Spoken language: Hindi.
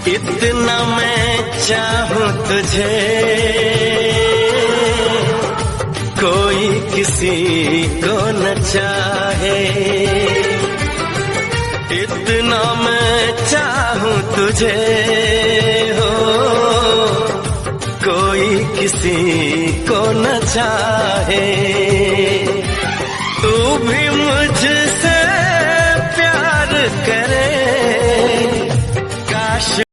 इतना मैं चाहूं तुझे, कोई किसी को न चाहे। इतना मैं चाहूं तुझे हो, कोई किसी को न चाहे।